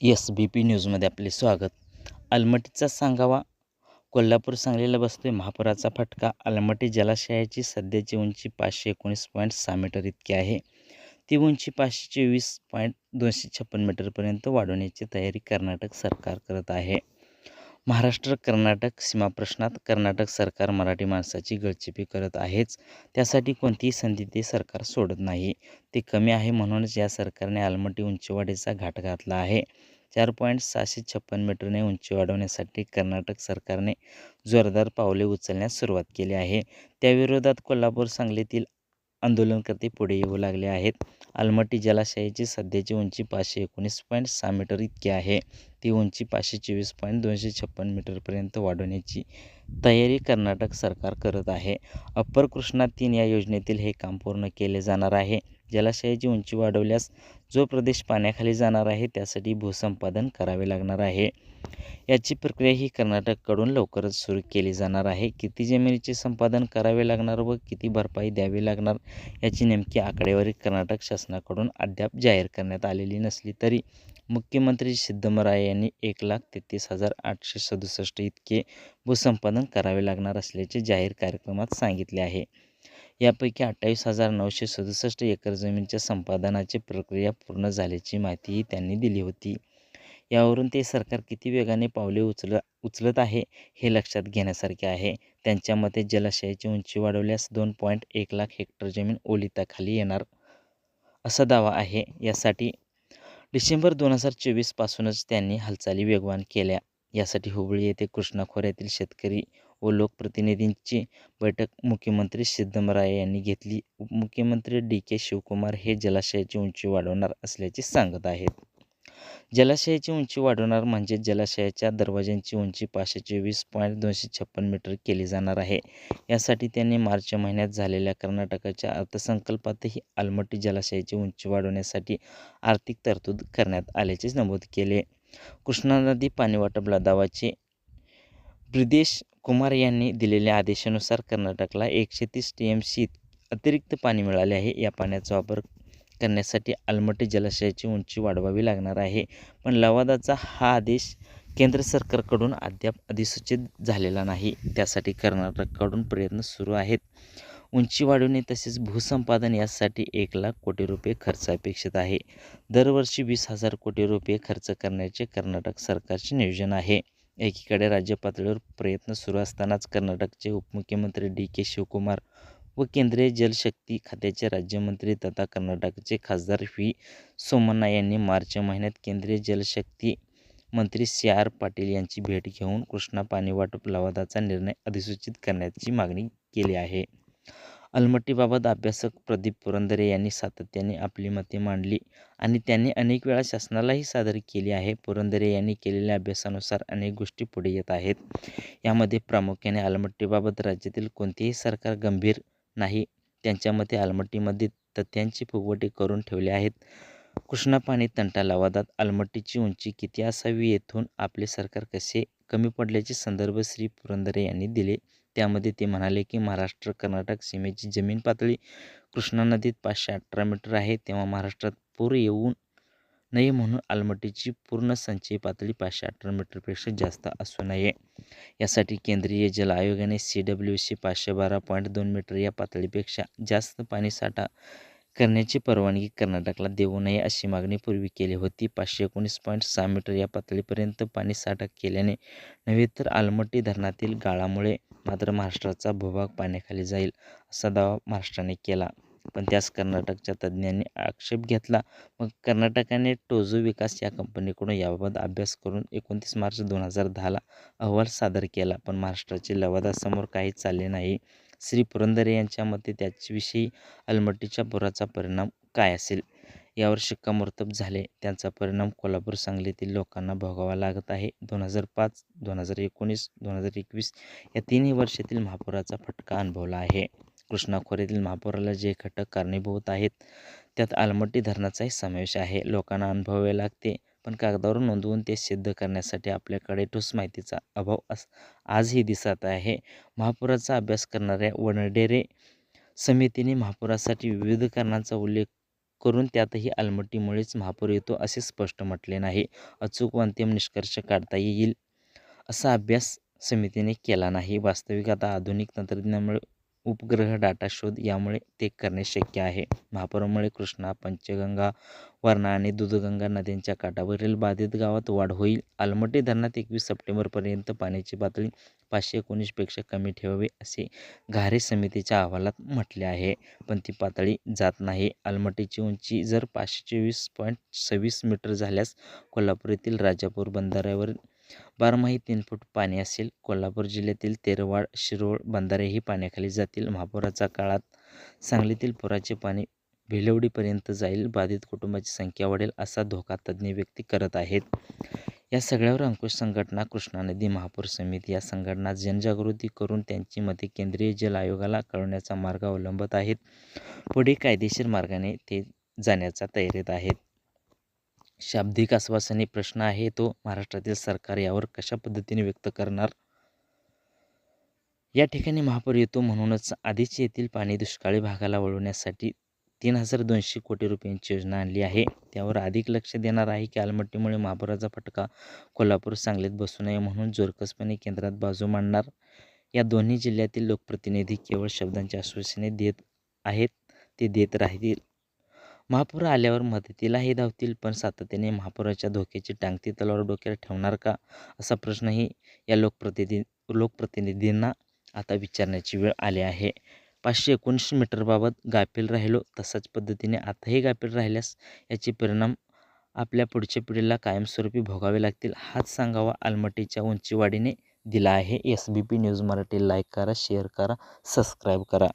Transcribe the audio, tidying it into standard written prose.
SBP न्यूजमध्ये आपले स्वागत. अलमटीचा सांगावा. कोल्हापूर सांगलीला बसतोय महापुराचा फटका. अलमटी जलाशयाची सध्याची उंची 519.6 मीटर इतकी आहे. ती उंची 524.256 मीटरपर्यंत वाढवण्याची तयारी कर्नाटक सरकार करत आहे. महाराष्ट्र कर्नाटक सीमाप्रश्नात कर्नाटक सरकार मराठी माणसाची गळचेपी करत आहेच. त्यासाठी कोणतीही संधी ते सरकार सोडत नाही. ते कमी आहे म्हणूनच या सरकारने अलमटी उंचीवाढीचा घाट घातला आहे. 4.656 मीटरने उंची वाढवण्यासाठी कर्नाटक सरकारने जोरदार पावले उचलण्यास सुरुवात केली आहे. त्याविरोधात कोल्हापूर सांगलीतील आंदोलनकर्ते पुढे येऊ लागले आहेत. अलमटी जलाशयाची सध्याची उंची 519.6 मीटर इतकी आहे. ती उंची 524.256 मीटरपर्यंत वाढवण्याची तयारी कर्नाटक सरकार करत आहे. अप्पर कृष्णा 3 या योजनेतील हे काम पूर्ण केले जाणार आहे. जलाशयाची उंची वाढवल्यास जो प्रदेश पाण्याखाली जाणार आहे त्यासाठी भूसंपादन करावे लागणार आहे. याची प्रक्रिया ही कर्नाटककडून लवकरच सुरू केली जाणार आहे. किती जमिनीचे संपादन करावे लागणार व किती भरपाई द्यावी लागणार याची नेमकी आकडेवारी कर्नाटक शासनाकडून अद्याप जाहीर करण्यात आलेली नसली तरी मुख्यमंत्री सिद्धरामय्या यांनी 1,33,867 इतके भूसंपादन करावे लागणार असल्याचे जाहीर कार्यक्रमात सांगितले आहे. यापैकी 28,967 एकर जमिनीच्या संपादनाची प्रक्रिया पूर्ण झाल्याची माहितीही त्यांनी दिली होती. यावरून ते सरकार किती वेगाने पावले उचलत आहे हे लक्षात घेण्यासारखे आहे. त्यांच्या मते जलाशयाची उंची वाढवल्यास 2.1 लाख हेक्टर जमीन ओलिताखाली येणार असा दावा आहे. यासाठी डिसेंबर 2024 पासूनच त्यांनी हालचाली वेगवान केल्या. यासाठी हुबळी येथे कृष्णा खोऱ्यातील शेतकरी व लोकप्रतिनिधींची बैठक मुख्यमंत्री सिद्धरामय्या यांनी घेतली. उपमुख्यमंत्री DK शिवकुमार हे जलाशयाची उंची वाढवणार असल्याचे सांगत आहेत. जलाशयाची उंची वाढवणार म्हणजे जलाशयाच्या दरवाजांची उंची 524.256 मीटर केली जाणार आहे. यासाठी त्यांनी मार्च महिन्यात झालेल्या कर्नाटकाच्या अर्थसंकल्पातही अलमटी जलाशयाची उंची वाढवण्यासाठी आर्थिक तरतूद करण्यात आल्याचे नमूद केले. कृष्णा नदी पाणीवाटप लढावाचे ब्रिजेश कुमार यांनी दिलेल्या आदेशानुसार कर्नाटकला 130 TMC अतिरिक्त पाणी मिळाले आहे. या पाण्याचा वापर करण्यासाठी अलमटी जलाशयाची उंची वाढवावी लागणार आहे. पण लवादाचा हा आदेश केंद्र सरकारकडून अद्याप अधिसूचित झालेला नाही. त्यासाठी कर्नाटककडून प्रयत्न सुरू आहेत. उंची वाढवणे तसेच भूसंपादन यासाठी 1 लाख कोटी रुपये खर्च अपेक्षित आहे. दरवर्षी 20,000 कोटी रुपये खर्च करण्याचे कर्नाटक सरकारचे नियोजन आहे. एकीकडे राज्य पातळीवर प्रयत्न सुरू असतानाच कर्नाटकचे उपमुख्यमंत्री DK शिवकुमार व केंद्रीय जलशक्ती खात्याचे राज्यमंत्री तथा कर्नाटकचे खासदार व्ही. सोमण्णा यांनी मार्च महिन्यात केंद्रीय जलशक्ती मंत्री CR पाटील यांची भेट घेऊन कृष्णा पाणीवाटप लवादाचा निर्णय अधिसूचित करण्याची मागणी केली आहे. अलमटीबाबत अभ्यासक प्रदीप पुरंदरे यांनी सातत्याने आपली मते मांडली आणि त्यांनी अनेक वेळा शासनालाही सादर केली आहे. पुरंदरे यांनी केलेल्या अभ्यासानुसार अनेक गोष्टी पुढे येत आहेत. यामध्ये प्रामुख्याने अलमट्टीबाबत राज्यातील कोणतेही सरकार गंभीर नाही. त्यांच्या मते अलमट्टीमध्ये तथ्यांचे फुगवटे करून ठेवले आहेत. कृष्णा पाणी तंटा लवादात अलमट्टीची उंची किती असावी येथून आपले सरकार कसे कमी पडल्याचे संदर्भ श्री पुरंदरे यांनी दिले. त्यामध्ये ते म्हणाले की महाराष्ट्र कर्नाटक सीमेची जमीन पातळी कृष्णा नदीत 518 मीटर आहे. तेव्हा महाराष्ट्रात पूर येऊ नये म्हणून अलमट्टीची पूर्ण संचयी पातळी 518 मीटरपेक्षा जास्त असू नये. यासाठी केंद्रीय जल आयोगाने CWC 512.2 मीटर या पातळीपेक्षा जास्त पाणीसाठा करण्याची परवानगी कर्नाटकला देऊ नये अशी मागणी पूर्वी केली होती. 519.6 मीटर या पातळीपर्यंत पाणीसाठा केल्याने नव्हे तर अलमट्टी धरणातील गाळामुळे मात्र महाराष्ट्राचा भूभाग पाण्याखाली जाईल असा दावा महाराष्ट्राने केला. पण त्यास कर्नाटकच्या तज्ज्ञांनी आक्षेप घेतला. मग कर्नाटकाने टोझो विकास या कंपनीकडून याबाबत अभ्यास करून 29 मार्च 2010ला अहवाल सादर केला. पण महाराष्ट्राचे लवादासमोर काही चालले नाही. श्री पुरंदरे यांच्या मते त्याविषयी अलमट्टीच्या पुराचा परिणाम काय असेल यावर शिक्कामोर्तब झाले. त्यांचा परिणाम कोल्हापूर सांगलीतील लोकांना भोगावा लागत आहे. 2005, 2019, 2021 या तिन्ही वर्षातील महापुराचा फटका अनुभवला आहे. कृष्णा खोऱ्यातील महापुराला जे घटक कारणीभूत आहेत त्यात अलमट्टी धरणाचाही समावेश आहे. लोकांना अनुभवावे लागते, पण कागदावर नोंदवून ते सिद्ध करण्यासाठी आपल्याकडे ठोस माहितीचा अभाव आजही दिसत आहे. महापुराचा अभ्यास करणाऱ्या वनडेरे समितीने महापुरासाठी विविध कारणांचा उल्लेख करून त्यातही अलमट्टीमुळेच महापूर येतो असे स्पष्ट म्हटले नाही. अचूक व अंतिम निष्कर्ष काढता येईल असा अभ्यास समितीने केला नाही. वास्तविक आता आधुनिक तंत्रज्ञानामुळे उपग्रह डाटा शोध यामुळे ते करणे शक्य आहे. महापुरामुळे कृष्णा, पंचगंगा, वारणा आणि दूधगंगा नद्यांच्या काठावरील बाधित गावात वाढ होईल. अलमट्टी धरणात 21 सप्टेंबरपर्यंत पाण्याची पातळी 519 पेक्षा कमी ठेवावी असे घारे समितीच्या अहवालात म्हटले आहे. पण ती पातळी जात नाही. अलमट्टीची उंची जर 524.26 मीटर झाल्यास कोल्हापूर येथील राजापूर बंधाऱ्यावर बारमाही 3 फूट पाणी असेल. कोल्हापूर जिल्ह्यातील तेरवाड, शिरोळ बंधारेही पाण्याखाली जातील. महापुराच्या काळात सांगलीतील पुराचे पाणी भिलवडीपर्यंत जाईल. बाधित कुटुंबाची संख्या वाढेल असा धोका तज्ज्ञ व्यक्त करत आहेत. या सगळ्यावर अंकुश संघटना, कृष्णा नदी महापूर समिती या संघटना जनजागृती करून त्यांची मते केंद्रीय जल आयोगाला कळवण्याचा मार्ग अवलंबत आहेत. पुढे कायदेशीर मार्गाने ते जाण्याच्या तयारीत आहेत. शाब्दिक आश्वासने प्रश्न आहे तो महाराष्ट्रातील सरकार यावर कशा पद्धतीने व्यक्त करणार? या ठिकाणी महापूर येतो म्हणूनच आधीच येथील पाणी दुष्काळी भागाला वळवण्यासाठी 3,200 कोटी रुपयांची योजना आणली आहे. त्यावर अधिक लक्ष देणार आहे की अलमट्टीमुळे महापुराचा फटका कोल्हापूर, सांगलीत बसू नये म्हणून जोरकसपणे केंद्रात बाजू मांडणार. या दोन्ही जिल्ह्यातील लोकप्रतिनिधी केवळ शब्दांची आश्वासने देत आहेत, ते देत राहतील. महापूर आल्यावर मदतीलाही धावतील, पण सातत्याने महापुराच्या धोक्याची टांगती तलवार डोक्यावर ठेवणार का, असा प्रश्नही या लोकप्रतिनिधींना आता विचारण्याची वेळ आली आहे. 519 मीटरबाबत गाफील राहिलो तशाच पद्धतीने आताही गाफील राहिल्यास याचे परिणाम आपल्या पुढच्या पिढीला कायमस्वरूपी भोगावे लागतील, हाच सांगावा अलमट्टीच्या उंचीवाढीने दिला आहे. SBP न्यूज मराठी लाईक करा, शेअर करा, सबस्क्राईब करा.